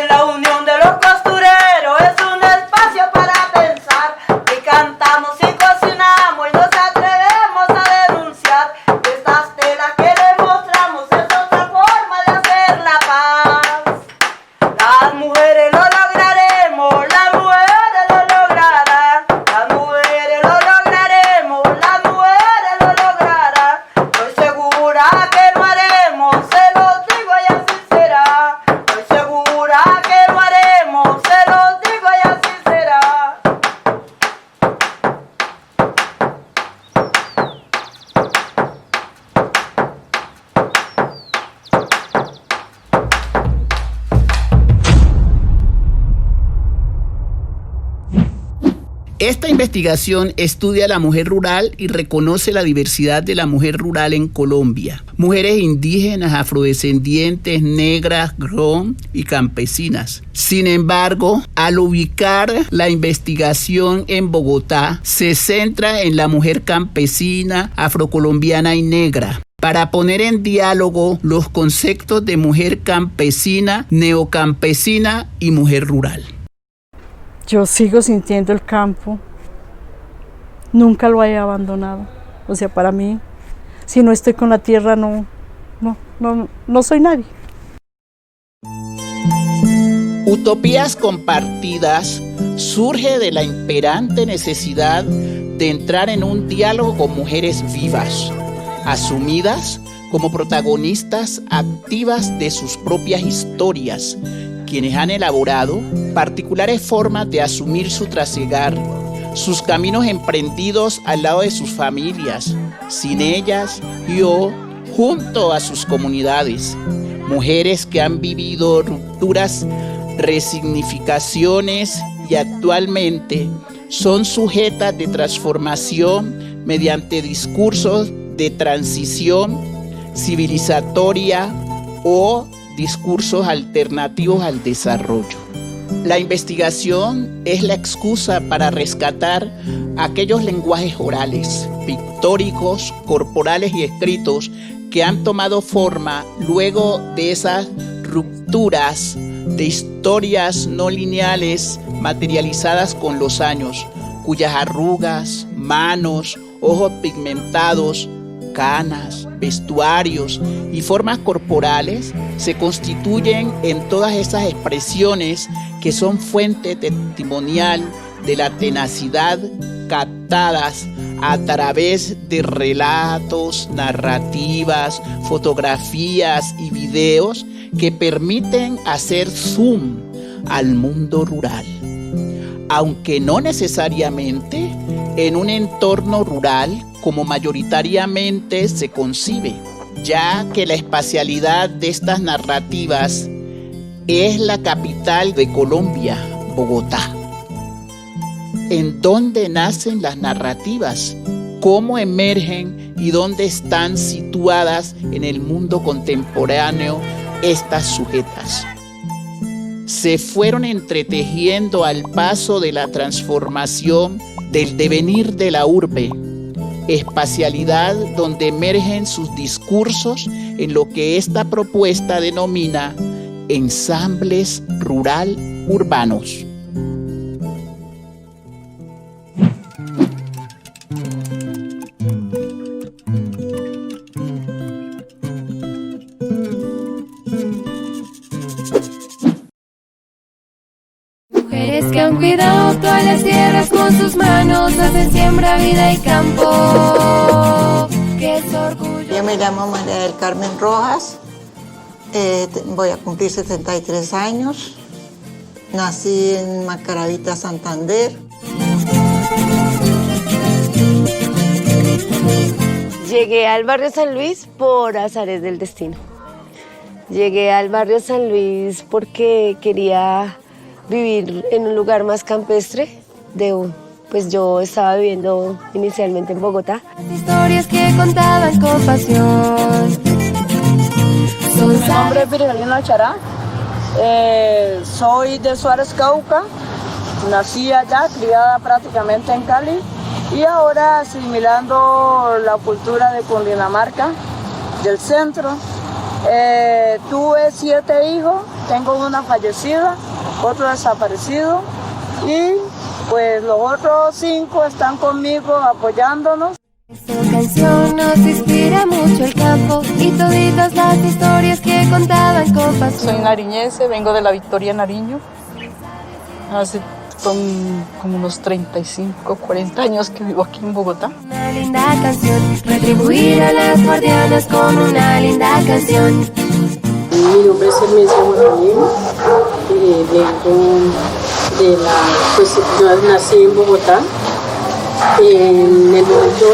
la unión de los costureros es un espacio para pensar. Y cantamos y cocinamos y nos atrevemos a denunciar. Estas telas que le mostramos es otra forma de hacer la paz. Las mujeres lo lograremos, las mujeres lo lograrán. Las mujeres lo lograremos, las mujeres lo lograrán. Estoy segura que lo haremos, se los digo y así será. Estoy segura que lo haremos, se los digo y así será. Esta investigación estudia a la mujer rural y reconoce la diversidad de la mujer rural en Colombia. Mujeres indígenas, afrodescendientes, negras, rom y campesinas. Sin embargo, al ubicar la investigación en Bogotá, se centra en la mujer campesina, afrocolombiana y negra, para poner en diálogo los conceptos de mujer campesina, neocampesina y mujer rural. Yo sigo sintiendo el campo, nunca lo he abandonado. O sea, para mí, si no estoy con la tierra, no soy nadie. Utopías compartidas surge de la imperante necesidad de entrar en un diálogo con mujeres vivas, asumidas como protagonistas activas de sus propias historias, quienes han elaborado particulares formas de asumir su trasegar, sus caminos emprendidos al lado de sus familias, sin ellas y o junto a sus comunidades. Mujeres que han vivido rupturas, resignificaciones y actualmente son sujetas de transformación mediante discursos de transición civilizatoria o discursos alternativos al desarrollo. La investigación es la excusa para rescatar aquellos lenguajes orales, pictóricos, corporales y escritos que han tomado forma luego de esas rupturas de historias no lineales materializadas con los años, cuyas arrugas, manos, ojos pigmentados, canas, vestuarios y formas corporales se constituyen en todas esas expresiones que son fuente testimonial de la tenacidad captadas a través de relatos, narrativas, fotografías y videos que permiten hacer zoom al mundo rural, aunque no necesariamente en un entorno rural como mayoritariamente se concibe, ya que la espacialidad de estas narrativas es la capital de Colombia, Bogotá. ¿En dónde nacen las narrativas? ¿Cómo emergen y dónde están situadas en el mundo contemporáneo estas sujetas? Se fueron entretejiendo al paso de la transformación del devenir de la urbe, espacialidad donde emergen sus discursos en lo que esta propuesta denomina ensambles rural urbanos. Mujeres que han cuidado todas las tierras con sus manos, hacen siembra, vida y campo. ¡Qué es orgullo! Yo me llamo María del Carmen Rojas, voy a cumplir 73 años. Nací en Macaravita, Santander. Llegué al barrio San Luis por azares del destino. Llegué al barrio San Luis porque quería vivir en un lugar más campestre. Pues yo estaba viviendo inicialmente en Bogotá. Las historias que contaban con pasión. Mi nombre es Virgelina Chará. Soy de Suárez, Cauca. Nací allá, criada prácticamente en Cali. Y ahora asimilando la cultura de Cundinamarca, del centro. Tuve 7 hijos tengo una fallecida, otro desaparecido y pues los otros 5 están conmigo apoyándonos. Esta canción nos inspira mucho el campo y toditas las historias que contaban con pasión. Soy nariñense, vengo de la Victoria, Nariño. Hace como unos 35, 40 años que vivo aquí en Bogotá. Una linda canción, retribuir a las guardianas con una linda canción. Mi nombre es Hermesia Guajanín, vengo de pues yo nací en Bogotá en el momento de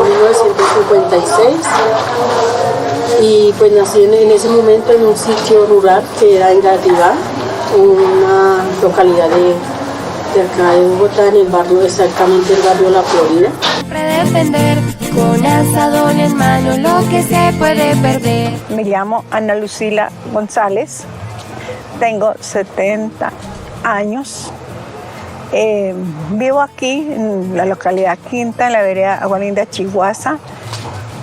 1956 y pues nací en ese momento en un sitio rural que era en Garribá, una localidad de acá de Bogotá, en el barrio, exactamente el barrio La Florida. Siempre defender con asadón en mano lo que se puede perder. Me llamo Ana Lucila González, tengo 70 años, vivo aquí en la localidad Quinta, en la vereda Agualinda, Chiguaza,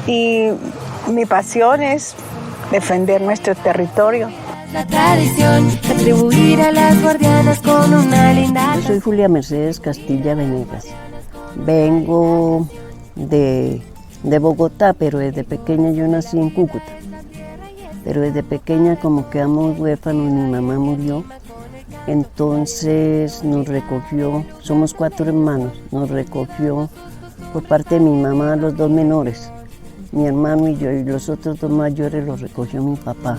y mi pasión es defender nuestro territorio. La tradición, retribuir a las guardianas con una linda. Yo soy Julia Mercedes Castilla Venegas. Vengo de Bogotá, pero desde pequeña yo nací en Cúcuta. Pero desde pequeña como quedamos huérfanos, mi mamá murió. Entonces nos recogió, somos 4 hermanos, nos recogió por parte de mi mamá los 2 menores, mi hermano y yo, y los otros 2 mayores los recogió mi papá.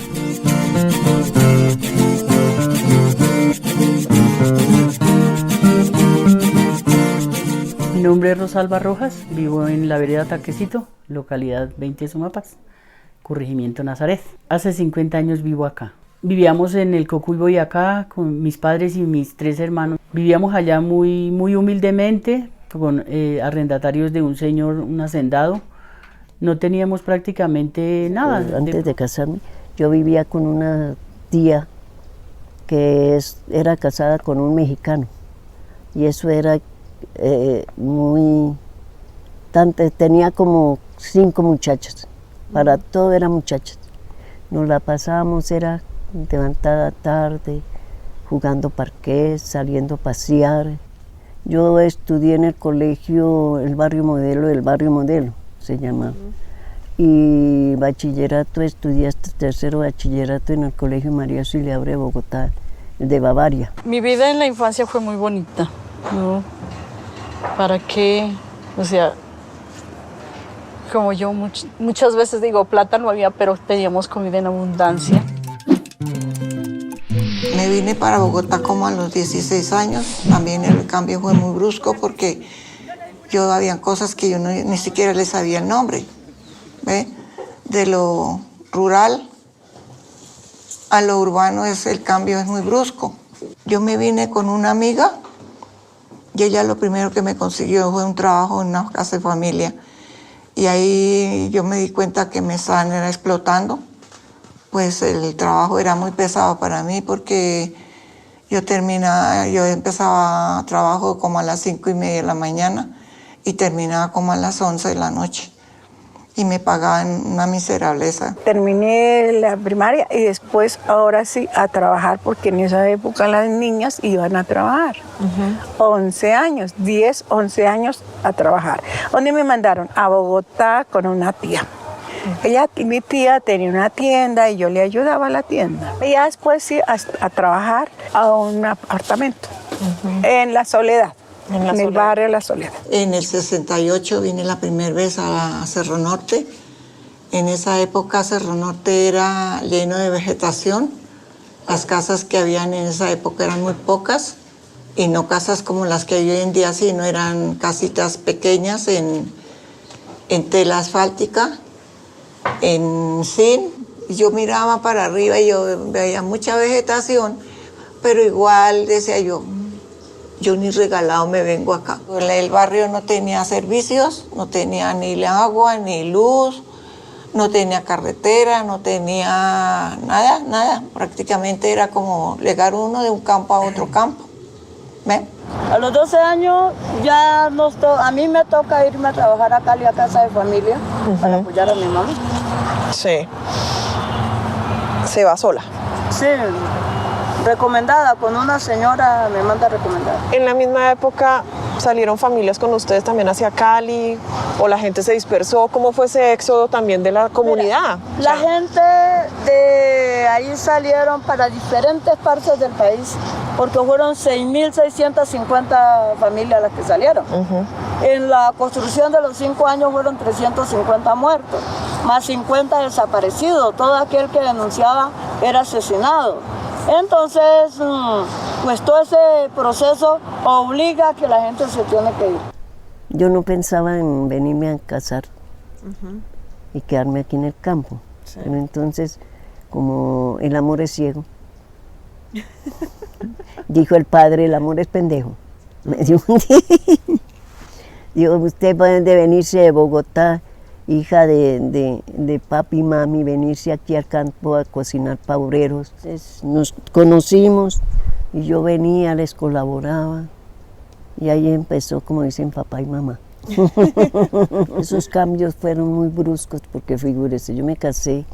Mi nombre es Rosalba Rojas, vivo en la vereda Taquecito, localidad 20 de Sumapaz, corregimiento Nazaret. Hace 50 años vivo acá. Vivíamos en el Cocuy, Boyacá, con mis padres y mis 3 hermanos. Vivíamos allá muy humildemente, con arrendatarios de un señor, un hacendado. No teníamos prácticamente nada. Antes de casarme, yo vivía con una tía que era casada con un mexicano. Y eso era tenía como 5 muchachas. Para todo eran muchachas. Nos la pasábamos, era levantada tarde, jugando parqués, saliendo a pasear. Yo estudié en el colegio, el barrio modelo se llamaba. Y bachillerato, estudié hasta 3º bachillerato en el colegio María Auxiliadora de Bogotá, de Bavaria. Mi vida en la infancia fue muy bonita, ¿no? ¿Para qué? O sea, como yo muchas veces digo, plata no había, pero teníamos comida en abundancia. Me vine para Bogotá como a los 16 años. También el cambio fue muy brusco porque había cosas que yo ni siquiera les sabía el nombre. ¿Ve? De lo rural a lo urbano el cambio es muy brusco. Yo me vine con una amiga y ella lo primero que me consiguió fue un trabajo en una casa de familia. Y ahí yo me di cuenta que me estaban explotando. Pues el trabajo era muy pesado para mí porque yo empezaba trabajo como a las 5:30 de la mañana y terminaba como a las 11 de la noche. Y me pagaban una miserableza. Terminé la primaria y después, ahora sí, a trabajar, porque en esa época las niñas iban a trabajar. 11 años, 10, 11 años a trabajar. ¿Dónde me mandaron? A Bogotá con una tía. Mi tía tenía una tienda y yo le ayudaba a la tienda. Y ya después sí, a trabajar a un apartamento en La Soledad. En el barrio La Soledad. En el 68 vine la primera vez a Cerro Norte. En esa época Cerro Norte era lleno de vegetación. Las casas que habían en esa época eran muy pocas y no casas como las que hay hoy en día, sino eran casitas pequeñas en tela asfáltica, en zinc. Yo miraba para arriba y yo veía mucha vegetación, pero igual decía yo ni regalado me vengo acá. El barrio no tenía servicios, no tenía ni agua, ni luz, no tenía carretera, no tenía nada. Prácticamente era como llegar uno de un campo a otro campo. ¿Ven? A los 12 años ya a mí me toca irme a trabajar a Cali, a casa de familia, para apoyar a mi mamá. Sí. ¿Se va sola? Sí. recomendada, con una señora me manda recomendada. En la misma época salieron familias con ustedes también hacia Cali, o la gente se dispersó. ¿Cómo fue ese éxodo también de la comunidad? La gente de ahí salieron para diferentes partes del país, porque fueron 6.650 familias las que salieron. En la construcción de los 5 años fueron 350 muertos, más 50 desaparecidos. Todo aquel que denunciaba era asesinado. Entonces, pues todo ese proceso obliga a que la gente se tiene que ir. Yo no pensaba en venirme a casar y quedarme aquí en el campo. Sí. Pero entonces, como el amor es ciego, dijo el padre, el amor es pendejo. Me dijo, dijo, usted puede venirse de Bogotá, hija de papi y mami, venirse aquí al campo a cocinar pa' obreros. Entonces, nos conocimos y yo venía, les colaboraba. Y ahí empezó, como dicen papá y mamá. Esos cambios fueron muy bruscos porque figúrese, yo me casé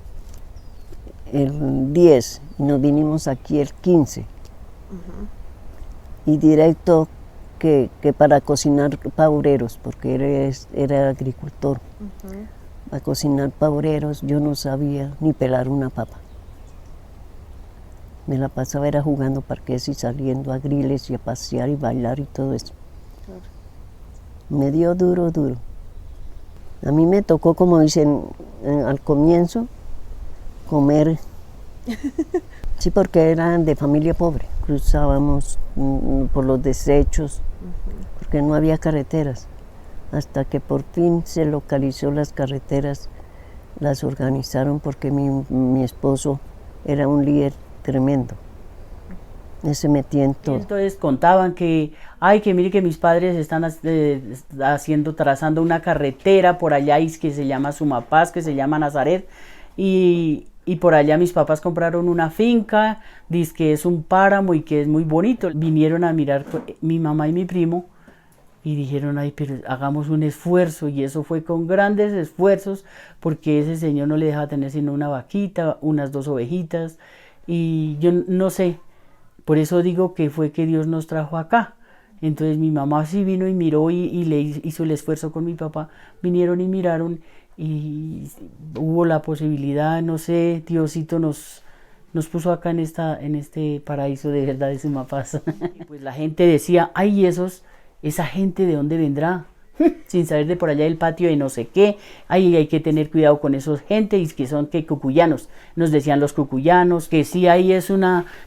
el 10 y nos vinimos aquí el 15. Y directo que para cocinar pa' obreros, porque era agricultor. Para cocinar pa' obreros yo no sabía ni pelar una papa. Me la pasaba era jugando parqués y saliendo a griles y a pasear y bailar y todo eso. Claro. Me dio duro. A mí me tocó, como dicen al comienzo, comer. Sí, porque eran de familia pobre. Cruzábamos por los desechos, porque no había carreteras. Hasta que por fin se localizó las carreteras, las organizaron porque mi esposo era un líder tremendo. Se metía en todo. Entonces contaban que mire que mis padres están trazando una carretera por allá que se llama Sumapaz, que se llama Nazaret, y por allá mis papás compraron una finca, dice que es un páramo y que es muy bonito. Vinieron a mirar mi mamá y mi primo y dijeron, pero hagamos un esfuerzo, y eso fue con grandes esfuerzos, porque ese señor no le dejaba tener sino una vaquita, unas 2 ovejitas. Y yo no sé, por eso digo que fue que Dios nos trajo acá. Entonces mi mamá sí vino y miró y le hizo el esfuerzo con mi papá. Vinieron y miraron y hubo la posibilidad, no sé, Diosito nos puso acá en este paraíso de verdad de Sumapaz. Y pues la gente decía, esa gente ¿de dónde vendrá? Sin saber de por allá del patio de no sé qué, hay que tener cuidado con esos gente, y que son cucuyanos, nos decían los cucuyanos, que sí,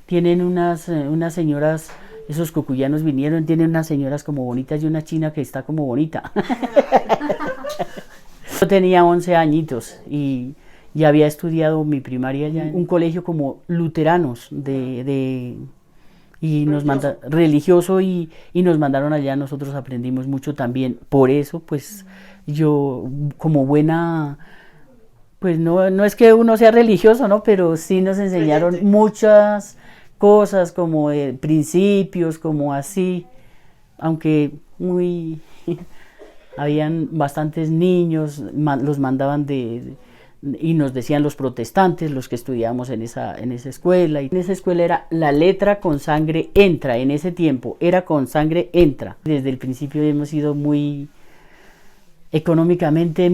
tienen unas señoras, esos cucuyanos vinieron, tienen unas señoras como bonitas y una china que está como bonita. Yo tenía 11 añitos y ya había estudiado mi primaria allá en un colegio como luteranos y nos religioso y nos mandaron allá. Nosotros aprendimos mucho también. Por eso pues yo como buena, pues no es que uno sea religioso, ¿no? Pero sí nos enseñaron muchas cosas como principios, como así, aunque habían bastantes niños, los mandaban y nos decían los protestantes, los que estudiábamos en esa escuela. Y en esa escuela era la letra con sangre entra, en ese tiempo era con sangre entra. Desde el principio hemos sido muy económicamente,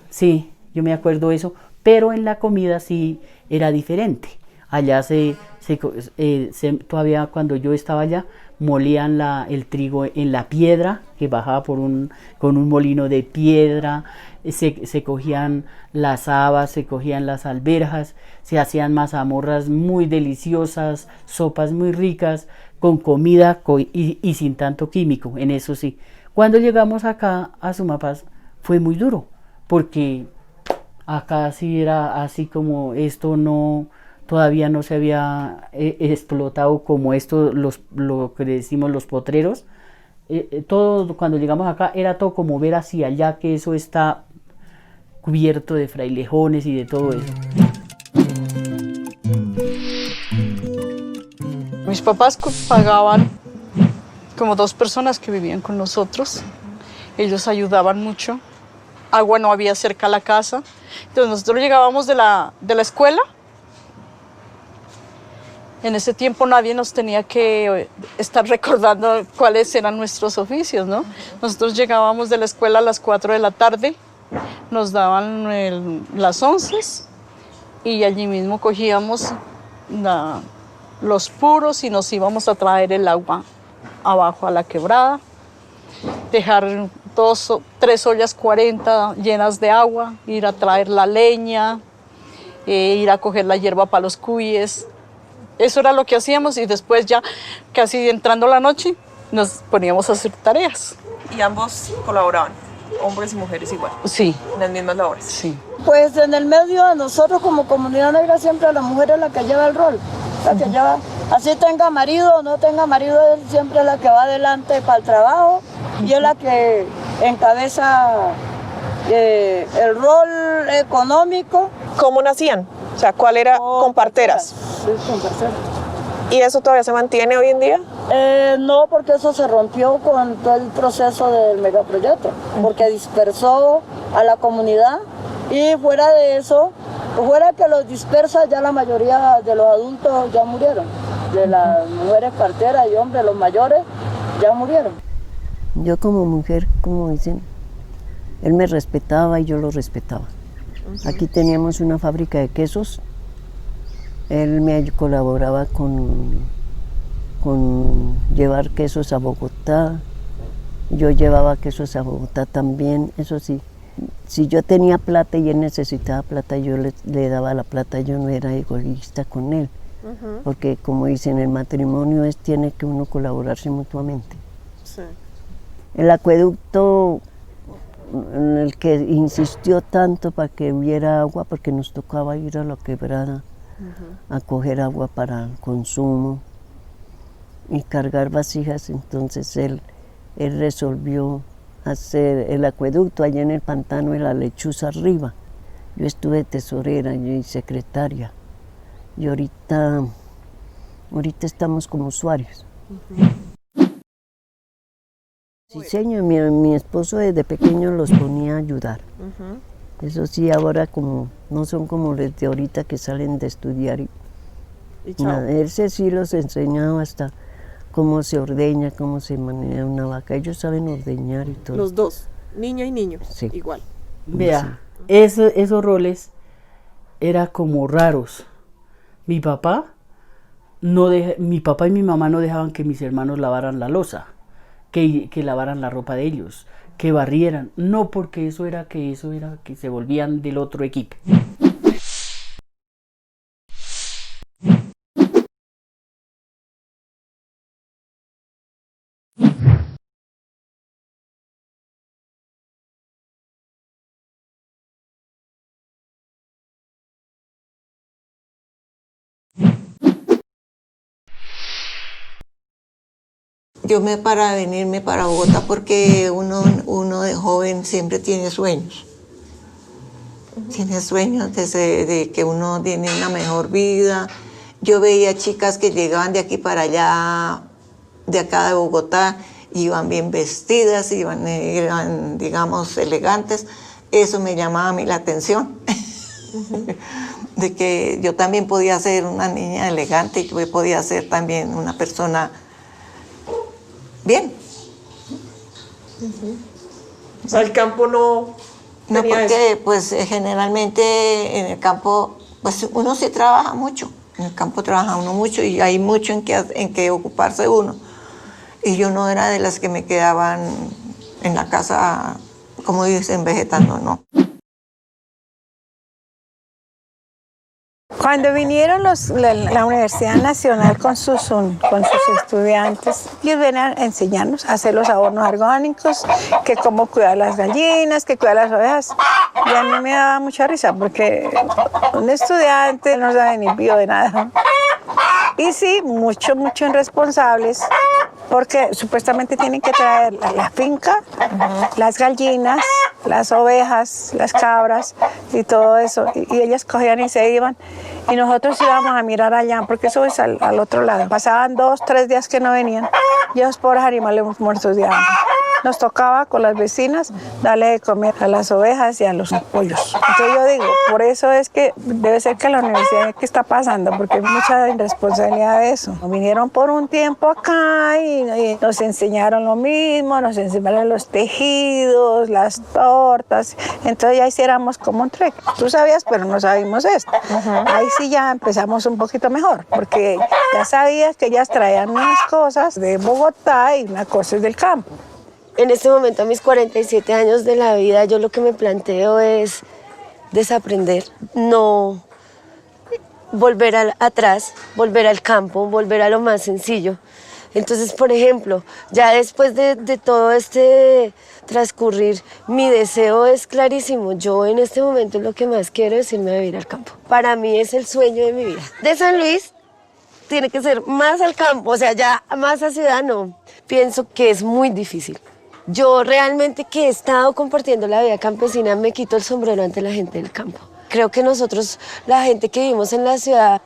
sí, yo me acuerdo eso, pero en la comida sí era diferente. Allá todavía cuando yo estaba allá, molían el trigo en la piedra, que bajaba con un molino de piedra, se cogían las habas, se cogían las alberjas, se hacían mazamorras muy deliciosas, sopas muy ricas, con comida y sin tanto químico, en eso sí. Cuando llegamos acá a Sumapaz fue muy duro, porque acá sí era así como esto todavía no se había explotado como esto, lo que decimos los potreros. Todo, cuando llegamos acá, era todo como ver hacia allá, que eso está cubierto de frailejones y de todo eso. Mis papás pagaban como 2 personas que vivían con nosotros. Ellos ayudaban mucho. Agua no había cerca a la casa. Entonces nosotros llegábamos de la escuela En ese tiempo nadie nos tenía que estar recordando cuáles eran nuestros oficios, ¿no? Nosotros llegábamos de la escuela a las 4 de la tarde, nos daban las 11 y allí mismo cogíamos los puros y nos íbamos a traer el agua abajo a la quebrada, dejar 3 ollas 40 llenas de agua, ir a traer la leña, ir a coger la hierba para los cuyes. Eso era lo que hacíamos y después ya casi entrando la noche nos poníamos a hacer tareas. ¿Y ambos colaboraban? ¿Hombres y mujeres igual? Sí. ¿En las mismas labores? Sí. Pues en el medio de nosotros como comunidad negra siempre la mujer es la que lleva el rol. La que lleva, así tenga marido o no tenga marido, él siempre es la que va adelante para el trabajo y es la que encabeza el rol económico. ¿Cómo nacían? O sea, ¿cuál era? Con parteras. Sí, con parteras. ¿Y eso todavía se mantiene hoy en día? No, porque eso se rompió con todo el proceso del megaproyecto, porque dispersó a la comunidad y fuera de eso, fuera que los dispersa, ya la mayoría de los adultos ya murieron, de las mujeres parteras y hombres, los mayores, ya murieron. Yo como mujer, como dicen, él me respetaba y yo lo respetaba. Aquí teníamos una fábrica de quesos. Él me colaboraba con llevar quesos a Bogotá. Yo llevaba quesos a Bogotá también. Eso sí, si yo tenía plata y él necesitaba plata, yo le daba la plata. Yo no era egoísta con él. Porque como dicen, el matrimonio tiene que uno colaborarse mutuamente. Sí. El acueducto, en el que insistió tanto para que hubiera agua, porque nos tocaba ir a la quebrada a coger agua para el consumo y cargar vasijas. Entonces él resolvió hacer el acueducto allá en el pantano de la Lechuza arriba. Yo estuve tesorera y secretaria y ahorita estamos como usuarios. Sí, señor, mi esposo desde pequeño los ponía a ayudar. Eso sí, ahora como no son como los de ahorita que salen de estudiar. Él sí los enseñaba hasta cómo se ordeña, cómo se maneja una vaca. Ellos saben ordeñar y todo. Los dos, niña y niño, sí. Igual. Vea, esos roles eran como raros. Mi papá y mi mamá no dejaban que mis hermanos lavaran la loza, que lavaran la ropa de ellos, que barrieran. No, porque eso era que se volvían del otro equipo. Yo para venirme para Bogotá porque uno de joven siempre tiene sueños. Tiene sueños de que uno tiene una mejor vida. Yo veía chicas que llegaban de aquí para allá, de acá de Bogotá, iban bien vestidas, eran, digamos, elegantes. Eso me llamaba a mí la atención. De que yo también podía ser una niña elegante y yo podía ser también una persona bien. O sea, el campo no porque eso. Pues generalmente en el campo pues uno sí trabaja mucho. En el campo trabaja uno mucho y hay mucho en que ocuparse uno. Y yo no era de las que me quedaban en la casa, como dicen, vegetando, no. Cuando vinieron la Universidad Nacional con sus estudiantes, ellos venían a enseñarnos a hacer los abonos orgánicos, que cómo cuidar las gallinas, que cuidar las ovejas. Y a mí me daba mucha risa porque un estudiante no sabe ni pío de nada. Y sí, muchos irresponsables, porque supuestamente tienen que traer la finca, las gallinas, las ovejas, las cabras y todo eso. Y ellas cogían y se iban. Y nosotros íbamos a mirar allá, porque eso es al otro lado. Pasaban 2, 3 días que no venían. Y esos pobres animales muertos de hambre. nos tocaba con las vecinas darle de comer a las ovejas y a los pollos. Entonces yo digo, por eso es que debe ser que la universidad, ¿qué está pasando? Porque hay mucha irresponsabilidad de eso. Vinieron por un tiempo acá y nos enseñaron lo mismo, nos enseñaron los tejidos, las tortas. Entonces ya hiciéramos como un trek. Tú sabías, pero no sabíamos esto. Ahí sí ya empezamos un poquito mejor, porque ya sabías que ellas traían unas cosas de Bogotá y unas cosas del campo. En este momento, a mis 47 años de la vida, yo lo que me planteo es desaprender, no volver atrás, volver al campo, volver a lo más sencillo. Entonces, por ejemplo, ya después de todo este transcurrir, mi deseo es clarísimo. Yo en este momento lo que más quiero es irme a vivir al campo. Para mí es el sueño de mi vida. De San Luis tiene que ser más al campo, o sea, ya más a ciudad no. Pienso que es muy difícil. Yo realmente que he estado compartiendo la vida campesina me quito el sombrero ante la gente del campo. Creo que nosotros, la gente que vivimos en la ciudad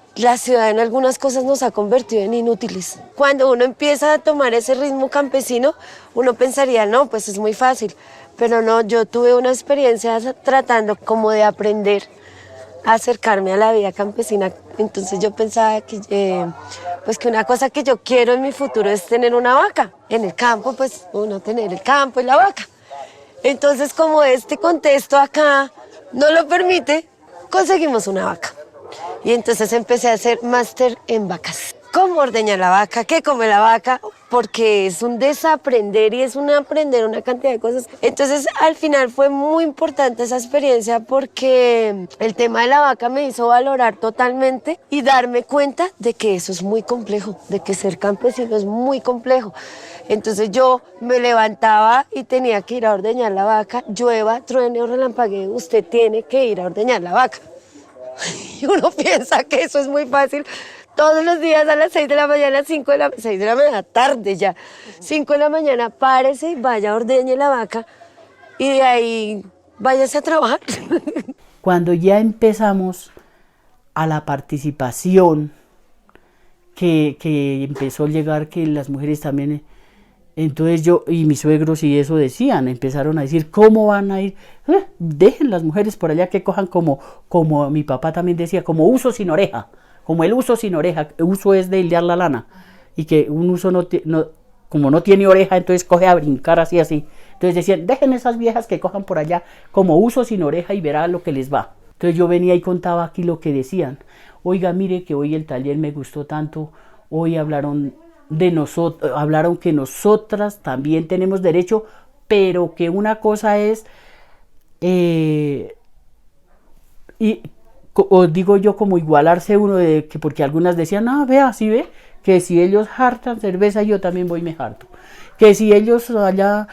en algunas cosas nos ha convertido en inútiles. Cuando uno empieza a tomar ese ritmo campesino, uno pensaría, no, pues es muy fácil. Pero no, yo tuve una experiencia tratando como de aprender a acercarme a la vida campesina. Entonces yo pensaba que, pues que una cosa que yo quiero en mi futuro es tener una vaca. En el campo, pues uno tener el campo y la vaca. Entonces como este contexto acá no lo permite, conseguimos una vaca. Y entonces empecé a hacer máster en vacas. ¿Cómo ordeñar la vaca? ¿Qué come la vaca? Porque es un desaprender y es un aprender una cantidad de cosas. Entonces, al final fue muy importante esa experiencia porque el tema de la vaca me hizo valorar totalmente y darme cuenta de que eso es muy complejo, de que ser campesino es muy complejo. Entonces yo me levantaba y tenía que ir a ordeñar la vaca. Llueva, truene o relampaguee, usted tiene que ir a ordeñar la vaca. Y uno piensa que eso es muy fácil. Todos los días a las 6 de la mañana, 6 de la mañana, tarde ya, 5 de la mañana, párese y vaya, ordeñe la vaca y de ahí váyase a trabajar. Cuando ya empezamos a la participación, que empezó a llegar que las mujeres también, entonces yo y mis suegros y eso decían, empezaron a decir, ¿cómo van a ir? Dejen las mujeres por allá que cojan como mi papá también decía, como uso sin oreja. Como el uso sin oreja, el uso es de hilar la lana, y que un uso como no tiene oreja, entonces coge a brincar así. Entonces decían, dejen esas viejas que cojan por allá como uso sin oreja y verá lo que les va. Entonces yo venía y contaba aquí lo que decían. Oiga, mire que hoy el taller me gustó tanto, hoy hablaron de nosotros, hablaron que nosotras también tenemos derecho, pero que una cosa es, os digo yo, como igualarse uno, de que porque algunas decían, vea, ¿sí ve? Que si ellos hartan cerveza, yo también voy y me harto. Que si ellos allá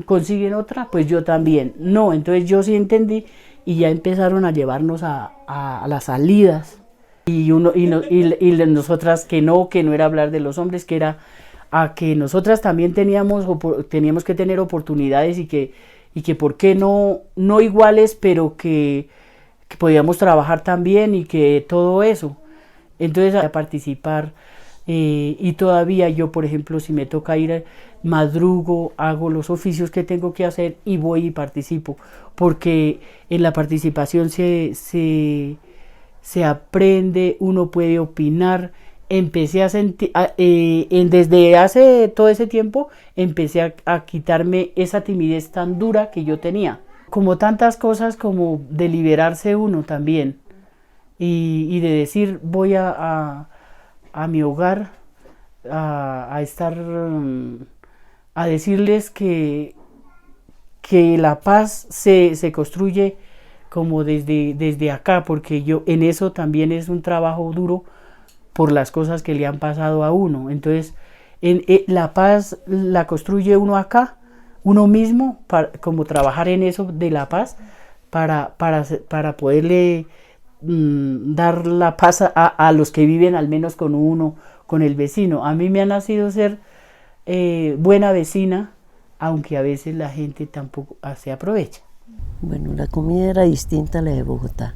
consiguen otra, pues yo también. No, entonces yo sí entendí y ya empezaron a llevarnos a las salidas. Y nosotras que no era hablar de los hombres, que era a que nosotras también teníamos que tener oportunidades y que por qué no iguales, pero que podíamos trabajar también y que todo eso. Entonces a participar y todavía yo, por ejemplo, si me toca ir, madrugo, hago los oficios que tengo que hacer y voy y participo, porque en la participación se aprende, uno puede opinar. Empecé a sentir, desde hace todo ese tiempo, empecé a quitarme esa timidez tan dura que yo tenía. Como tantas cosas, como de liberarse uno también y de decir, voy a mi hogar a estar, a decirles que la paz se construye como desde acá, porque yo en eso también es un trabajo duro por las cosas que le han pasado a uno. Entonces la paz la construye uno acá, uno mismo, como trabajar en eso de la paz para poderle dar la paz a los que viven al menos con uno, con el vecino. A mí me ha nacido ser buena vecina, aunque a veces la gente tampoco se aprovecha. Bueno, la comida era distinta a la de Bogotá.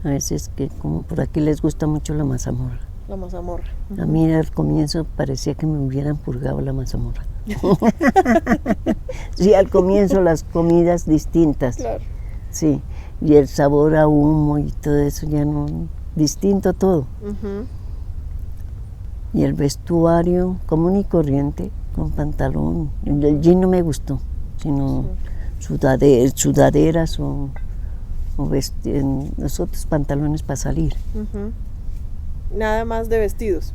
A veces que como por aquí les gusta mucho la mazamorra. La mazamorra. A mí al comienzo parecía que me hubieran purgado la mazamorra. Sí, al comienzo las comidas distintas. Claro. Sí, y el sabor a humo y todo eso ya no, distinto todo. Y el vestuario común y corriente, con pantalón. El jean no me gustó, sino sudaderas o los otros pantalones para salir. Nada más de vestidos.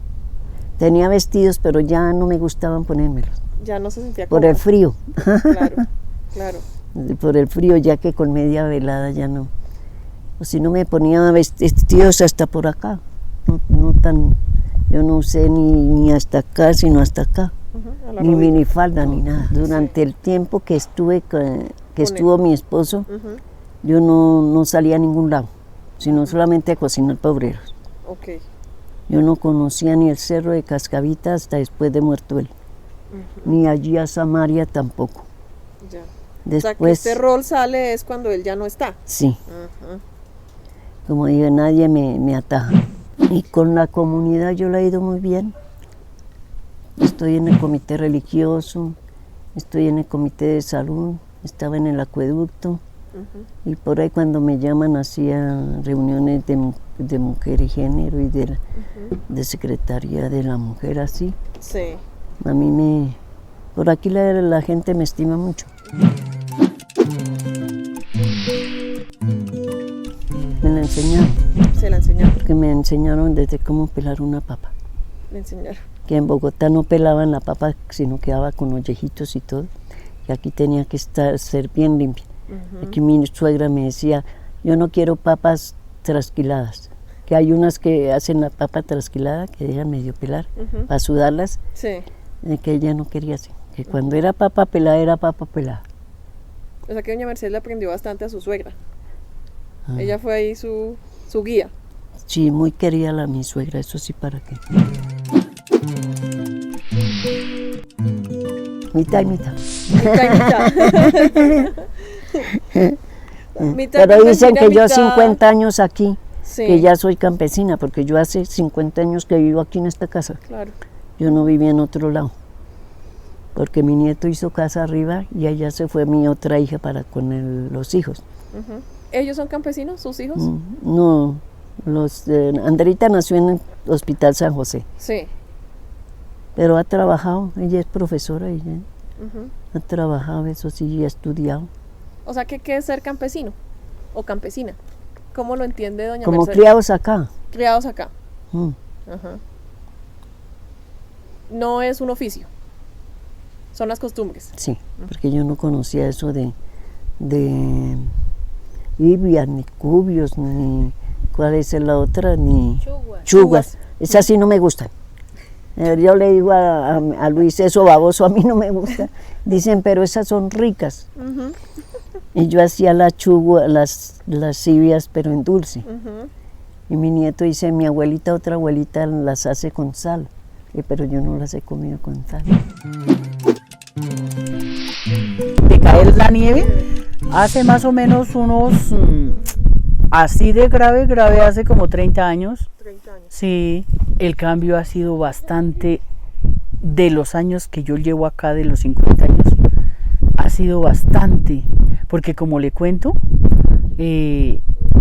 Tenía vestidos, pero ya no me gustaban ponérmelos. Ya no se sentía Por cómoda. el frío. Claro, claro. Por el frío, ya que con media velada ya no. O si no me ponía vestidos hasta por acá. No tan, yo no usé ni hasta acá, sino hasta acá. Ni minifalda ni nada. Durante el tiempo que estuvo mi esposo, yo no salía a ningún lado, sino solamente a cocinar para obreros. Okay. Yo no conocía ni el cerro de Cascavita hasta después de muerto él, ni allí a Samaria tampoco. Ya. Después, o sea, que este rol sale es cuando él ya no está. Sí. Como digo, nadie me ataja. Y con la comunidad yo la he ido muy bien. Estoy en el comité religioso, estoy en el comité de salud, estaba en el acueducto. Y por ahí cuando me llaman hacía reuniones de mujer y género y de secretaría de la mujer, así. Sí. A mí por aquí la gente me estima mucho. Me la enseñaron. Se la enseñaron. Porque me enseñaron desde cómo pelar una papa. Me enseñaron. Que en Bogotá no pelaban la papa, sino quedaba con ollejitos y todo. Y aquí tenía que ser bien limpia. Aquí mi suegra me decía, yo no quiero papas trasquiladas, que hay unas que hacen la papa trasquilada, que dejan medio pelar, para sudarlas, sí. Que ella no quería así, que cuando era papa pelada, era papa pelada. O sea que doña Mercedes le aprendió bastante a su suegra. Ella fue ahí su guía. Sí, muy querida mi suegra, eso sí, ¿para qué? Mitad y mitad. Pero dicen que yo 50 años aquí, sí. Que ya soy campesina, porque yo hace 50 años que vivo aquí en esta casa. Claro. Yo no vivía en otro lado, porque mi nieto hizo casa arriba y allá se fue mi otra hija con los hijos. ¿Ellos son campesinos, sus hijos? No, Andrita nació en el Hospital San José. Sí. Pero ha trabajado, ella es profesora, ella ha trabajado, eso sí, y ha estudiado. O sea, ¿qué es ser campesino o campesina? ¿Cómo lo entiende doña Como Mercedes? criados acá. Criados acá. No es un oficio, son las costumbres. Sí, porque yo no conocía eso de ibias, ni cubios, ni cuál es la otra, ni chugas. Esas sí no me gustan. Yo le digo a Luis, eso baboso a mí no me gusta. Dicen, pero esas son ricas. Y yo hacía las cibias, pero en dulce. Y mi nieto dice, mi abuelita, otra abuelita, las hace con sal. Pero yo no las he comido con sal. De caer la nieve, hace más o menos unos, así de grave, hace como 30 años. 30 años. Sí, el cambio ha sido bastante, de los años que yo llevo acá, de los 50 años, ha sido bastante, porque como le cuento,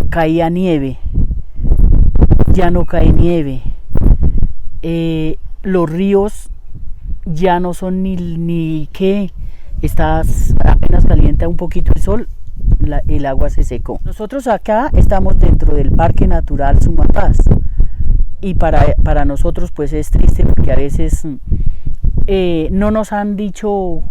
caía nieve, ya no cae nieve, los ríos ya no son ni qué, estás apenas calienta un poquito el sol, el agua se secó. Nosotros acá estamos dentro del Parque Natural Sumapaz y para nosotros pues es triste porque a veces no nos han dicho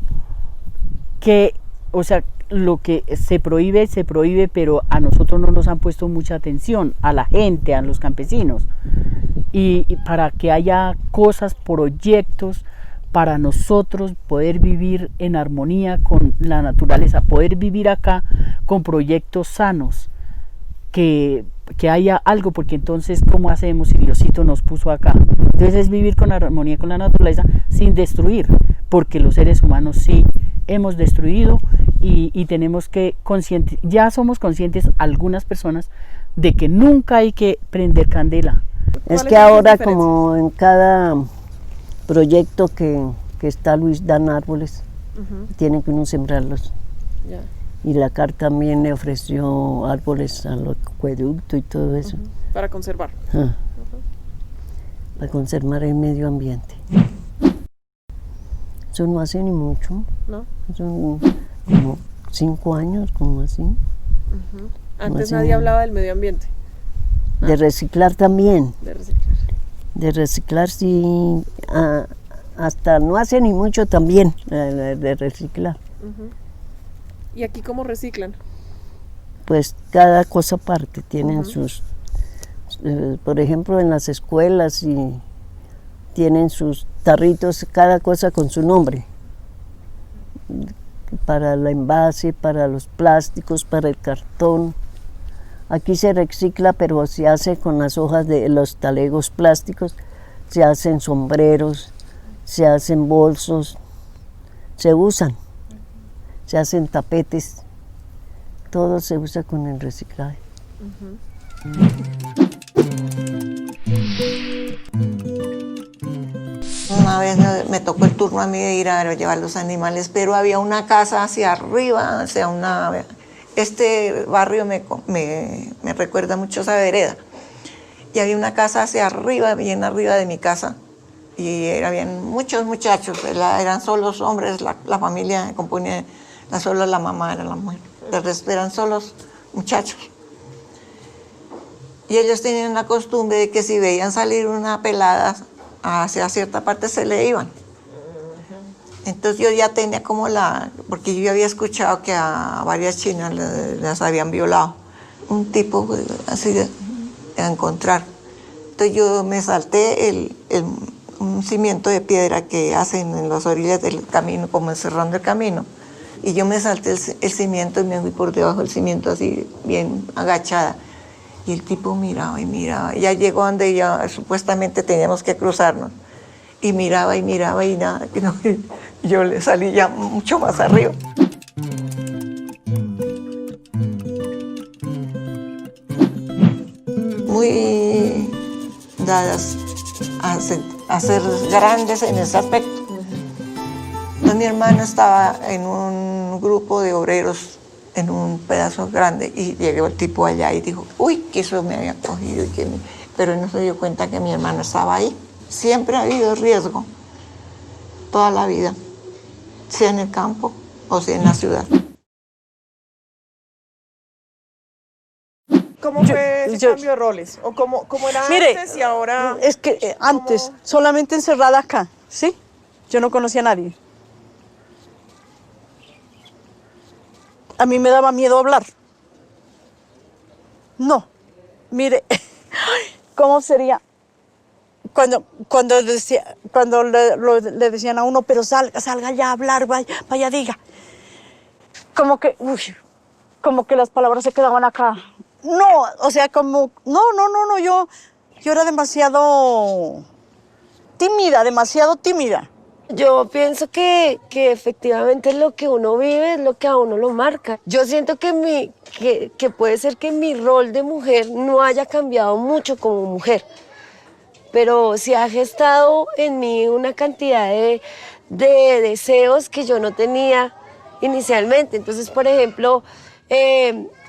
que, o sea, lo que se prohíbe, pero a nosotros no nos han puesto mucha atención, a la gente, a los campesinos, y para que haya cosas, proyectos, para nosotros poder vivir en armonía con la naturaleza, poder vivir acá con proyectos sanos, que haya algo, porque entonces ¿cómo hacemos si Diosito nos puso acá? Entonces es vivir con armonía con la naturaleza sin destruir, porque los seres humanos sí hemos destruido y tenemos que ya somos conscientes algunas personas de que nunca hay que prender candela. Es que ahora como en cada proyecto que que está Luis dan árboles, tienen que uno sembrarlos. Ya. Y la CAR también le ofreció árboles al acueducto y todo eso. Para conservar. Para conservar el medio ambiente. Eso no hace ni mucho. ¿No? Son como 5 años, como así. Antes nadie hablaba del medio ambiente. De reciclar también. De reciclar. De reciclar sí, hasta no hace ni mucho también, de reciclar. ¿Y aquí cómo reciclan? Pues cada cosa aparte, tienen sus, por ejemplo en las escuelas y tienen sus tarritos, cada cosa con su nombre. Para el envase, para los plásticos, para el cartón. Aquí se recicla, pero se hace con las hojas de los talegos plásticos, se hacen sombreros, se hacen bolsos, se usan, se hacen tapetes, todo se usa con el reciclaje. Una vez me tocó el turno a mí de ir a llevar los animales, pero había una casa hacia arriba, o sea, este barrio me recuerda mucho a esa vereda. Y había una casa hacia arriba, bien arriba de mi casa, y habían muchos muchachos, eran solos hombres, la familia componía, solo la mamá era la mujer, el resto eran solos muchachos. Y ellos tenían la costumbre de que si veían salir una pelada hacia cierta parte se le iban. Entonces yo ya tenía como porque yo había escuchado que a varias chinas las habían violado. Un tipo así de encontrar. Entonces yo me salté un cimiento de piedra que hacen en las orillas del camino, como cerrando el camino. Y yo me salté el cimiento y me fui por debajo del cimiento así, bien agachada. Y el tipo miraba y miraba. Ya llegó donde ya supuestamente teníamos que cruzarnos. Y miraba y nada. Yo le salí ya mucho más arriba. Muy dadas a ser grandes en ese aspecto. Entonces, mi hermano estaba en un grupo de obreros en un pedazo grande y llegó el tipo allá y dijo, uy, que eso me había cogido, pero él no se dio cuenta que mi hermano estaba ahí. Siempre ha habido riesgo, toda la vida, sea en el campo o sea en la ciudad. ¿Cómo fue ese cambio de roles? ¿O cómo era antes y ahora? Es que antes, solamente encerrada acá, ¿sí? Yo no conocía a nadie. A mí me daba miedo hablar. No, mire, ¿cómo sería? Cuando le decían a uno, pero salga ya a hablar, vaya diga. Como que las palabras se quedaban acá. No, o sea, no, yo era demasiado tímida. Yo pienso que efectivamente lo que uno vive es lo que a uno lo marca. Yo siento que puede ser que mi rol de mujer no haya cambiado mucho como mujer, pero sí ha gestado en mí una cantidad de deseos que yo no tenía inicialmente. Entonces, por ejemplo,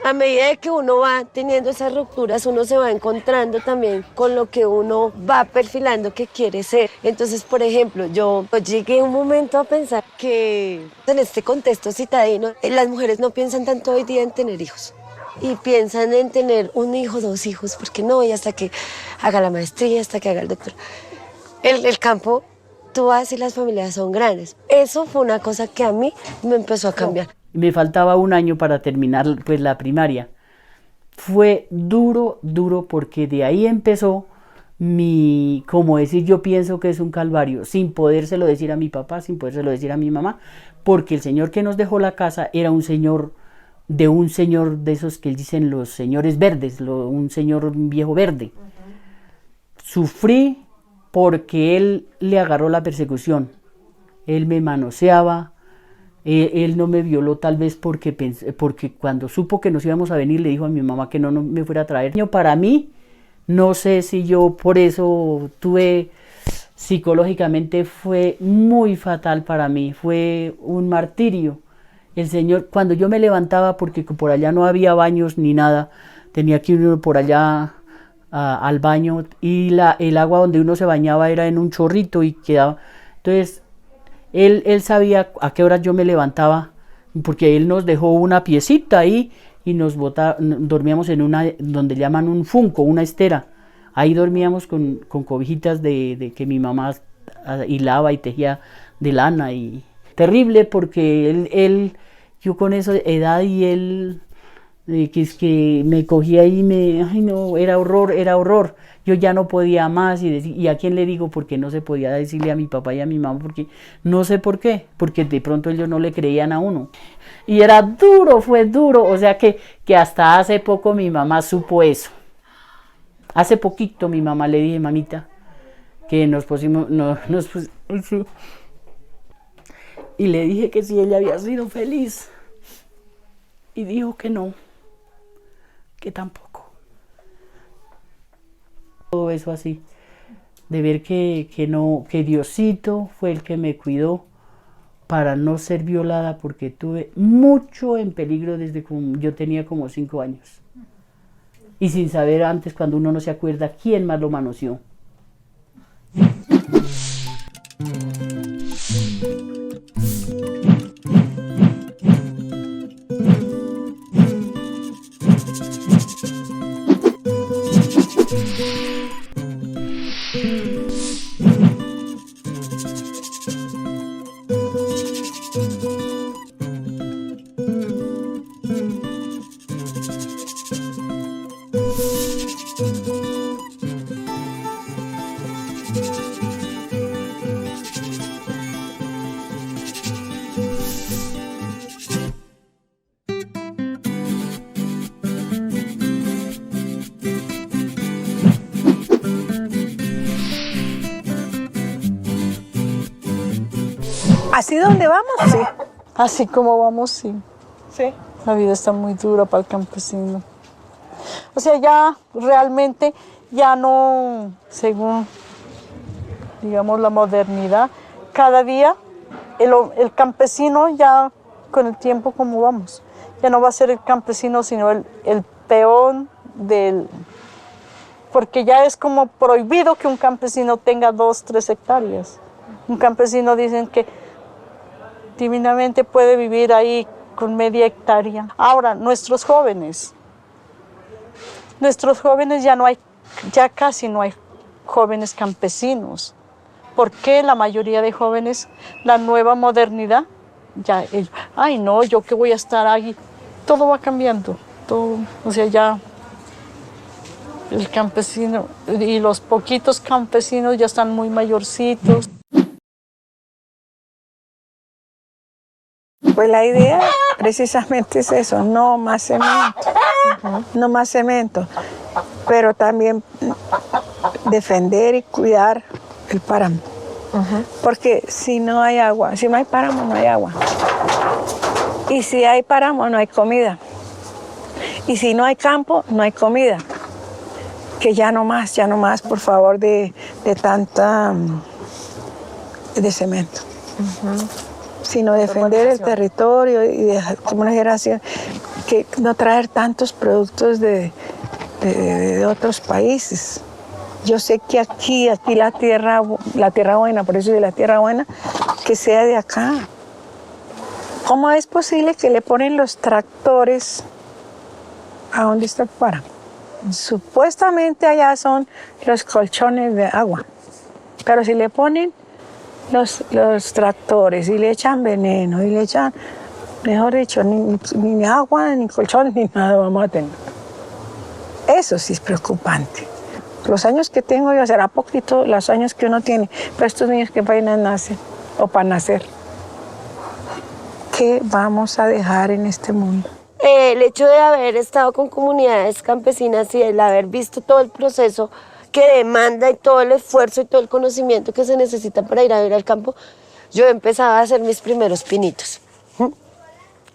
a medida de que uno va teniendo esas rupturas, uno se va encontrando también con lo que uno va perfilando que quiere ser. Entonces, por ejemplo, yo llegué un momento a pensar que en este contexto citadino, las mujeres no piensan tanto hoy día en tener hijos. Y piensan en tener un hijo, 2 hijos, porque no, y hasta que haga la maestría, hasta que haga el doctorado. El campo, tú vas y las familias son grandes. Eso fue una cosa que a mí me empezó a cambiar. Me faltaba 1 año para terminar pues la primaria. Fue duro porque de ahí empezó como decir, yo pienso que es un calvario, sin podérselo decir a mi papá, sin podérselo decir a mi mamá, porque el señor que nos dejó la casa era un señor de esos que dicen los señores verdes, un señor viejo verde. Sufrí porque él le agarró la persecución, él me manoseaba. Él no me violó tal vez porque cuando supo que nos íbamos a venir le dijo a mi mamá que no me fuera a traer. Para mí, no sé si yo por eso tuve psicológicamente fue muy fatal para mí, fue un martirio. El Señor, cuando yo me levantaba, porque por allá no había baños ni nada, tenía que ir por allá al baño, y el agua donde uno se bañaba era en un chorrito y quedaba. Entonces, él sabía a qué horas yo me levantaba, porque él nos dejó una piecita ahí y dormíamos en una, donde llaman un funco, una estera. Ahí dormíamos con cobijitas de que mi mamá hilaba y tejía de lana. Y terrible, porque yo con esa edad, y él que es que me cogía y ay no, era horror. Yo ya no podía más, y a quién le digo, porque no se podía decirle a mi papá y a mi mamá, porque no sé por qué, porque de pronto ellos no le creían a uno. Y era duro, fue duro, o sea que hasta hace poco mi mamá supo eso. Hace poquito mi mamá le dije, mamita, que nos pusimos, y le dije que si ella había sido feliz, y dijo que no, que tampoco. Todo eso así, de ver que Diosito fue el que me cuidó para no ser violada, porque tuve mucho en peligro desde que yo tenía como 5 años. Y sin saber antes, cuando uno no se acuerda, quién más lo manoseó. ¿Así donde vamos? Sí. Así como vamos, sí. Sí. La vida está muy dura para el campesino. O sea, ya realmente ya no, según, digamos, la modernidad, cada día el campesino ya con el tiempo como vamos, ya no va a ser el campesino, sino el peón porque ya es como prohibido que un campesino tenga 2, 3 hectáreas. Un campesino dicen que divinamente puede vivir ahí con media hectárea. Ahora, nuestros jóvenes ya casi no hay jóvenes campesinos. ¿Por qué la mayoría de jóvenes, la nueva modernidad, ya ellos, ay no, yo que voy a estar ahí? Todo va cambiando, todo, o sea, ya el campesino y los poquitos campesinos ya están muy mayorcitos. Pues la idea precisamente es eso, no más cemento, no más cemento, pero también defender y cuidar el páramo, porque si no hay agua, si no hay páramo no hay agua, y si hay páramo no hay comida, y si no hay campo no hay comida, que ya no más, por favor, de tanta de cemento. Sino defender el territorio y dejar como una generación, que no traer tantos productos de otros países. Yo sé que aquí la tierra buena, por eso de la tierra buena, que sea de acá. ¿Cómo es posible que le ponen los tractores a donde está el páramo? Supuestamente allá son los colchones de agua, pero si le ponen los tractores y le echan veneno y le echan, mejor dicho, ni agua, ni colchón, ni nada vamos a tener. Eso sí es preocupante. Los años que tengo yo, será poquito los años que uno tiene, pero estos niños que apenas nacen o para nacer, ¿qué vamos a dejar en este mundo? El hecho de haber estado con comunidades campesinas y el haber visto todo el proceso que demanda y todo el esfuerzo y todo el conocimiento que se necesita para ir a vivir al campo, yo empezaba a hacer mis primeros pinitos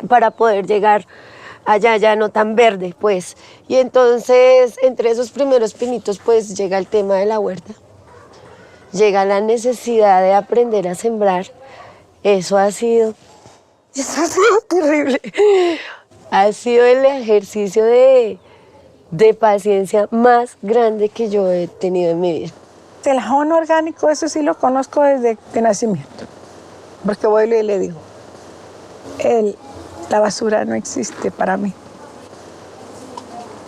para poder llegar allá ya no tan verde, pues. Y entonces, entre esos primeros pinitos, pues llega el tema de la huerta. llega la necesidad de aprender a sembrar. Eso ha sido terrible. Ha sido el ejercicio de paciencia más grande que yo he tenido en mi vida. El abono orgánico, eso sí lo conozco desde de nacimiento, porque voy y le digo, la basura no existe para mí.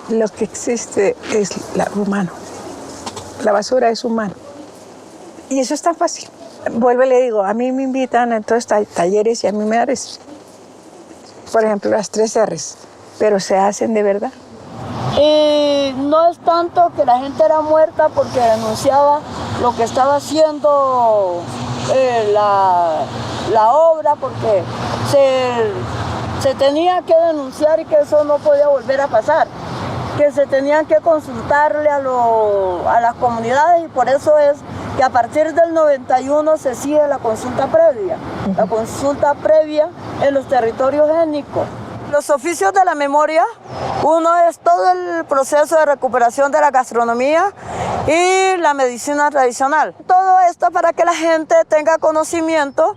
Lo que existe es lo humano. La basura es humana. Y eso es tan fácil. Vuelvo y le digo, a mí me invitan a todos talleres y a mí me dan, por ejemplo, las 3 R's, pero se hacen de verdad. No es tanto que la gente era muerta porque denunciaba lo que estaba haciendo la obra, porque se tenía que denunciar y que eso no podía volver a pasar, que se tenían que consultarle a las comunidades, y por eso es que a partir del 91 se sigue la consulta previa, la consulta previa en los territorios étnicos. Los oficios de la memoria, uno es todo el proceso de recuperación de la gastronomía y la medicina tradicional. Todo esto para que la gente tenga conocimiento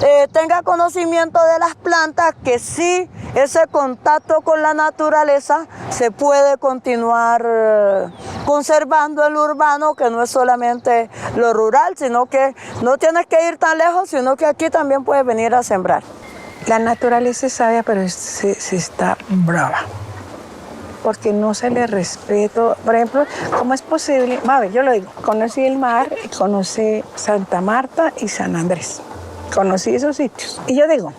de las plantas, que sí, ese contacto con la naturaleza se puede continuar conservando el urbano, que no es solamente lo rural, sino que no tienes que ir tan lejos, sino que aquí también puedes venir a sembrar. La naturaleza es sabia, pero se está brava, porque no se le respeta. Por ejemplo, ¿cómo es posible? A ver, yo lo digo, conocí el mar, conocí Santa Marta y San Andrés. Conocí esos sitios. Y yo digo,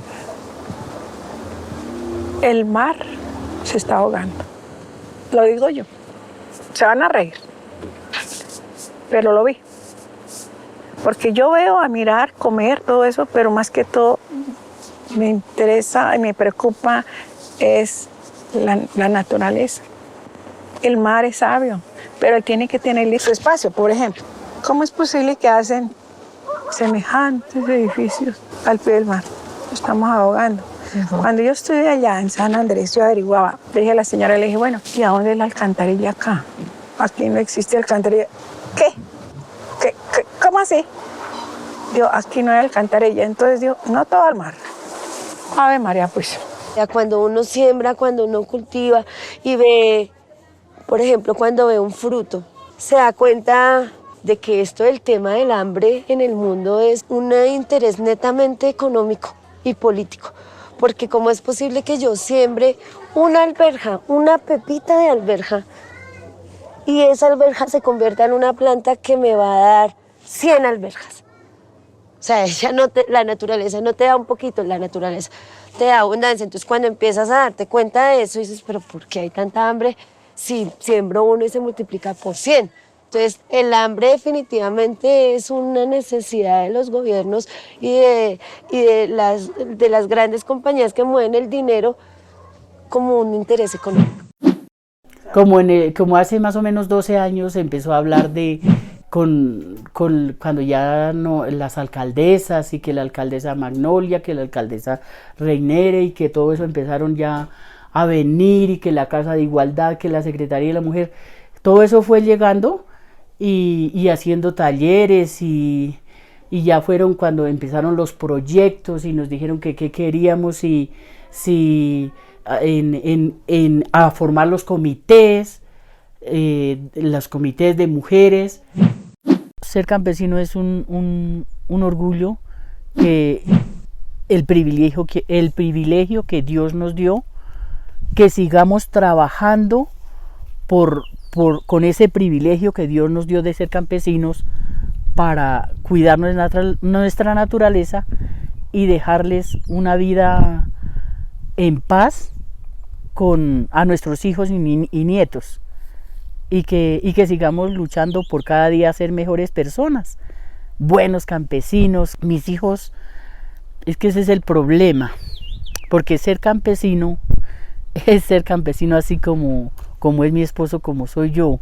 el mar se está ahogando. Lo digo yo. Se van a reír. Pero lo vi. Porque yo veo a mirar, comer, todo eso, pero más que todo me interesa y me preocupa es la naturaleza. El mar es sabio, pero tiene que tener su espacio. Por ejemplo, ¿cómo es posible que hacen semejantes edificios al pie del mar? Estamos ahogando. Cuando yo estuve allá en San Andrés, yo averiguaba, le dije a la señora, le dije, bueno, ¿y a dónde es la alcantarilla acá? Aquí no existe alcantarilla. ¿Qué? ¿Cómo así? Digo, aquí no hay alcantarilla. Entonces digo, no todo al mar. Ave María, pues. Cuando uno siembra, cuando uno cultiva y ve, por ejemplo, cuando ve un fruto, se da cuenta de que esto del tema del hambre en el mundo es un interés netamente económico y político. Porque ¿cómo es posible que yo siembre una alberja, una pepita de alberja, y esa alberja se convierta en una planta que me va a dar 100 alberjas? O sea, la naturaleza no te da un poquito, la naturaleza te da abundancia. Entonces, cuando empiezas a darte cuenta de eso, dices, pero ¿por qué hay tanta hambre si siembro uno y se multiplica por 100? Entonces, el hambre definitivamente es una necesidad de los gobiernos y de las grandes compañías que mueven el dinero como un interés económico. Como hace más o menos 12 años se empezó a hablar cuando ya no, las alcaldesas, y que la alcaldesa Magnolia, que la alcaldesa Reinere, y que todo eso empezaron ya a venir, y que la Casa de Igualdad, que la Secretaría de la Mujer, todo eso fue llegando y haciendo talleres, y ya fueron cuando empezaron los proyectos y nos dijeron que qué queríamos, a formar los comités de mujeres. Ser campesino es un orgullo, que el privilegio que Dios nos dio, que sigamos trabajando con ese privilegio que Dios nos dio de ser campesinos, para cuidar nuestra naturaleza y dejarles una vida en paz a nuestros hijos y nietos. Y que sigamos luchando por cada día ser mejores personas, buenos campesinos. Mis hijos, es que ese es el problema, porque ser campesino es ser campesino así como es mi esposo, como soy yo.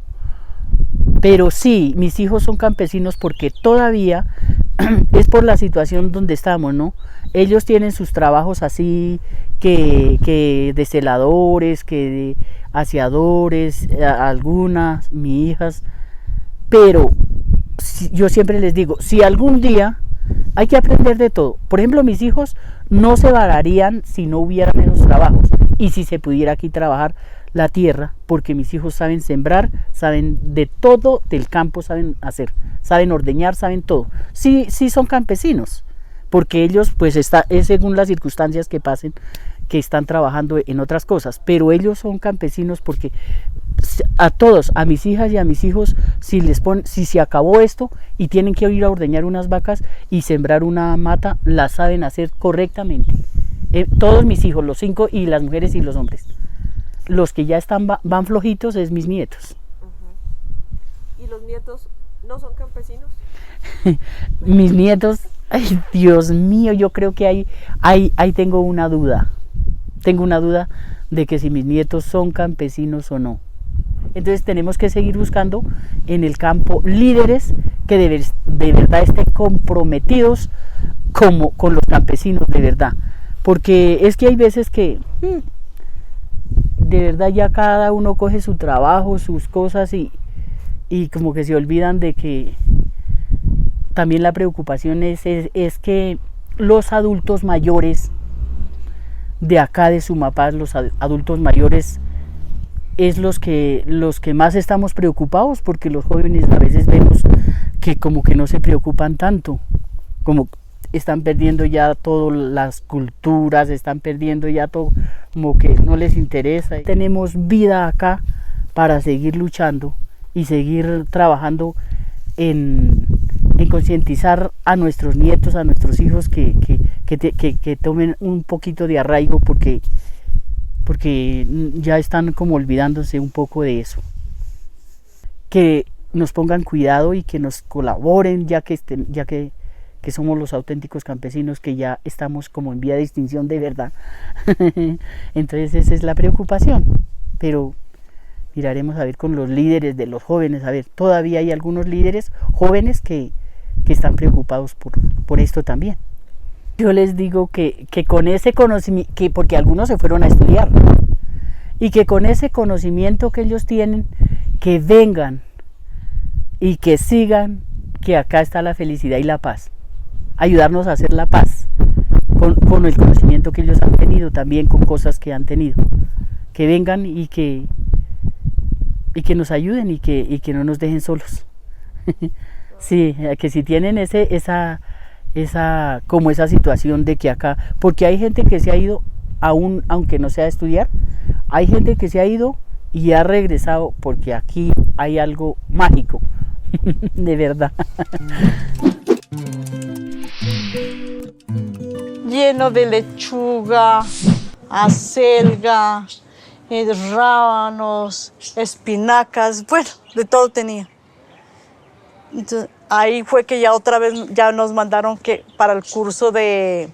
Pero sí, mis hijos son campesinos porque todavía es por la situación donde estamos, ¿no? Ellos tienen sus trabajos así, que de celadores, que de aseadores, algunas, mis hijas, pero yo siempre les digo, si algún día hay que aprender de todo. Por ejemplo, mis hijos no se vararían si no hubieran esos trabajos y si se pudiera aquí trabajar la tierra, porque mis hijos saben sembrar, saben de todo del campo, saben hacer, saben ordeñar, saben todo. Sí, sí son campesinos, porque ellos pues es según las circunstancias que pasen, que están trabajando en otras cosas, pero ellos son campesinos porque a todos, a mis hijas y a mis hijos, si se acabó esto y tienen que ir a ordeñar unas vacas y sembrar una mata, la saben hacer correctamente. Todos mis hijos, los 5, y las mujeres y los hombres. Los que ya van flojitos es mis nietos. ¿Y los nietos no son campesinos? Mis nietos, ay Dios mío, yo creo que ahí tengo una duda. Tengo una duda de que si mis nietos son campesinos o no. Entonces tenemos que seguir buscando en el campo líderes que de verdad estén comprometidos con los campesinos de verdad. Porque es que hay veces que de verdad ya cada uno coge su trabajo, sus cosas y como que se olvidan de que también la preocupación es que los adultos mayores de acá de Sumapaz, los adultos mayores, es los que más estamos preocupados, porque los jóvenes a veces vemos que como que no se preocupan tanto, como están perdiendo ya todas las culturas, están perdiendo ya todo, como que no les interesa. Tenemos vida acá para seguir luchando y seguir trabajando en concientizar a nuestros nietos, a nuestros hijos que tomen un poquito de arraigo, porque ya están como olvidándose un poco de eso. Que nos pongan cuidado y que nos colaboren, ya que somos los auténticos campesinos, que ya estamos como en vía de extinción de verdad. Entonces esa es la preocupación, pero miraremos a ver con los líderes de los jóvenes, a ver, todavía hay algunos líderes jóvenes que están preocupados por esto también. Yo les digo que con ese conocimiento, porque algunos se fueron a estudiar, y que con ese conocimiento que ellos tienen, que vengan y que sigan, que acá está la felicidad y la paz. Ayudarnos a hacer la paz con el conocimiento que ellos han tenido, también con cosas que han tenido. Que vengan y que nos ayuden y que no nos dejen solos. Sí, que si tienen esa situación de que acá, porque hay gente que se ha ido, aunque no sea a estudiar, hay gente que se ha ido y ha regresado porque aquí hay algo mágico, de verdad. Lleno de lechuga, acelga, rábanos, espinacas, bueno, de todo tenía. Entonces, ahí fue que ya otra vez ya nos mandaron para el curso de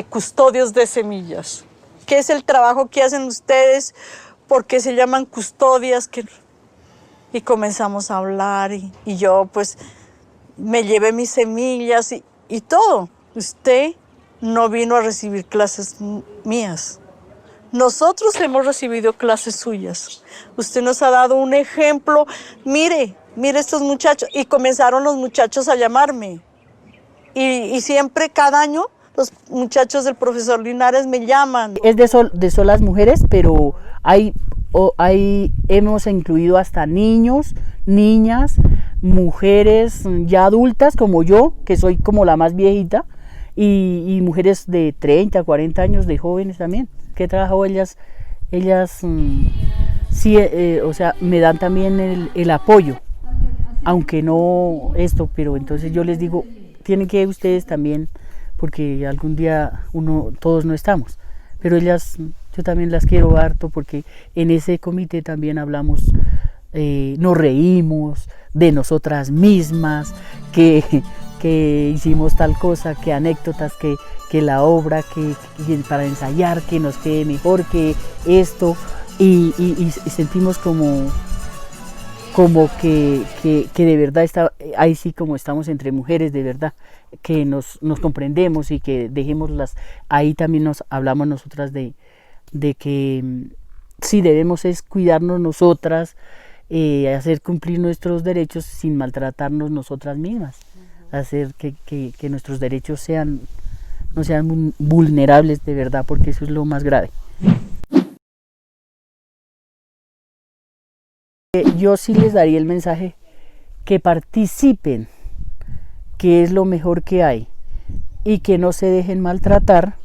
custodios de semillas. ¿Qué es el trabajo que hacen ustedes? ¿Por qué se llaman custodias? Y comenzamos a hablar y yo pues me llevé mis semillas y todo. Usted no vino a recibir clases mías. Nosotros hemos recibido clases suyas. Usted nos ha dado un ejemplo. Mire estos muchachos. Y comenzaron los muchachos a llamarme. Y siempre, cada año, los muchachos del profesor Linares me llaman. Es de solas mujeres, pero hemos incluido hasta niños, niñas, mujeres ya adultas como yo, que soy como la más viejita, y mujeres de 30, 40 años, de jóvenes también, que he trabajado ellas sí, o sea, me dan también el apoyo, aunque no esto, pero entonces yo les digo, tienen que ustedes también, porque algún día todos no estamos, pero ellas, yo también las quiero harto, porque en ese comité también hablamos, nos reímos de nosotras mismas, que hicimos tal cosa, que anécdotas, que la obra, que para ensayar, que nos quede mejor que esto, y sentimos como que de verdad ahí sí, como estamos entre mujeres de verdad, que nos comprendemos y que dejemos ahí también nos hablamos nosotras de que sí debemos es cuidarnos nosotras, hacer cumplir nuestros derechos sin maltratarnos nosotras mismas, hacer que nuestros derechos no sean vulnerables de verdad, porque eso es lo más grave. Yo sí les daría el mensaje que participen, que es lo mejor que hay, y que no se dejen maltratar,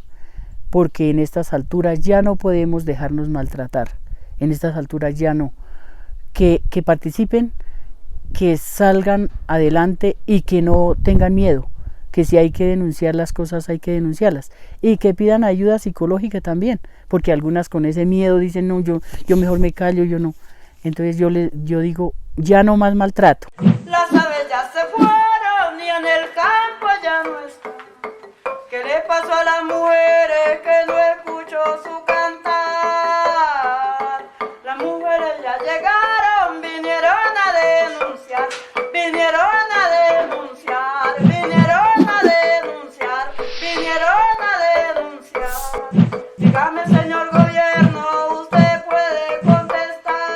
porque en estas alturas ya no podemos dejarnos maltratar, en estas alturas ya no. Que participen, que salgan adelante y que no tengan miedo, que si hay que denunciar las cosas hay que denunciarlas, y que pidan ayuda psicológica también, porque algunas con ese miedo dicen no, yo mejor me callo, yo no. Entonces yo digo, ya no más maltrato. Las aves ya se fueron y en el campo ya no están. ¿Qué le pasó a las mujeres que no escuchó su cantar? Las mujeres ya llegaron, vinieron a denunciar, vinieron a denunciar, vinieron a denunciar, vinieron a denunciar. Dígame, señor gobierno, usted puede contestar.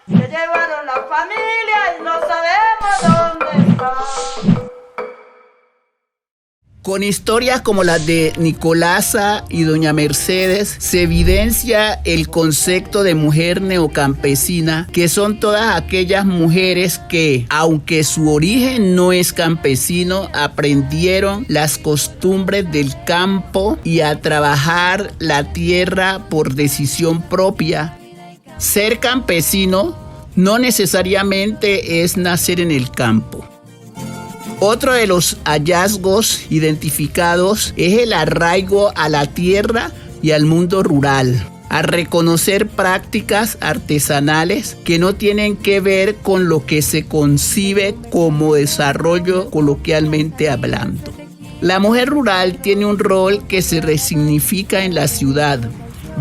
Se llevaron la familia y no sabemos dónde está. Con historias como las de Nicolasa y doña Mercedes se evidencia el concepto de mujer neocampesina, que son todas aquellas mujeres que, aunque su origen no es campesino, aprendieron las costumbres del campo y a trabajar la tierra por decisión propia. Ser campesino no necesariamente es nacer en el campo. Otro de los hallazgos identificados es el arraigo a la tierra y al mundo rural, a reconocer prácticas artesanales que no tienen que ver con lo que se concibe como desarrollo coloquialmente hablando. La mujer rural tiene un rol que se resignifica en la ciudad,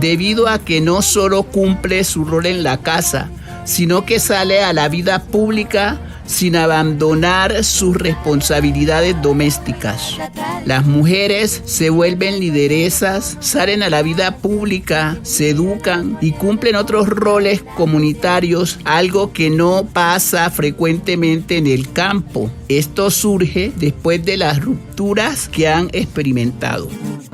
debido a que no solo cumple su rol en la casa, sino que sale a la vida pública sin abandonar sus responsabilidades domésticas. Las mujeres se vuelven lideresas, salen a la vida pública, se educan y cumplen otros roles comunitarios, algo que no pasa frecuentemente en el campo. Esto surge después de las rupturas que han experimentado.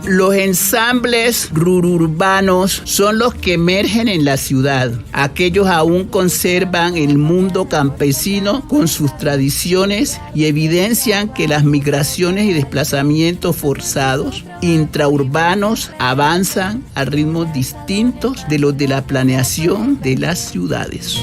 Los ensambles rururbanos son los que emergen en la ciudad. Aquellos aún conservan el mundo campesino con sus tradiciones y evidencian que las migraciones y desplazamientos forzados intraurbanos avanzan a ritmos distintos de los de la planeación de las ciudades.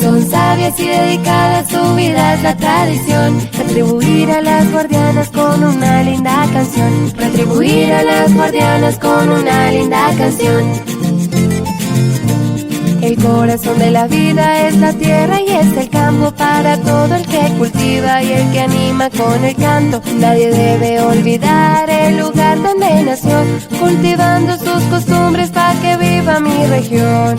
Son sabias y dedicadas, su vida es la tradición. Retribuir a las guardianas con una linda canción. Retribuir a las guardianas con una linda canción. El corazón de la vida es la tierra y es el campo para todo el que cultiva y el que anima con el canto. Nadie debe olvidar el lugar donde nació, cultivando sus costumbres para que viva mi región.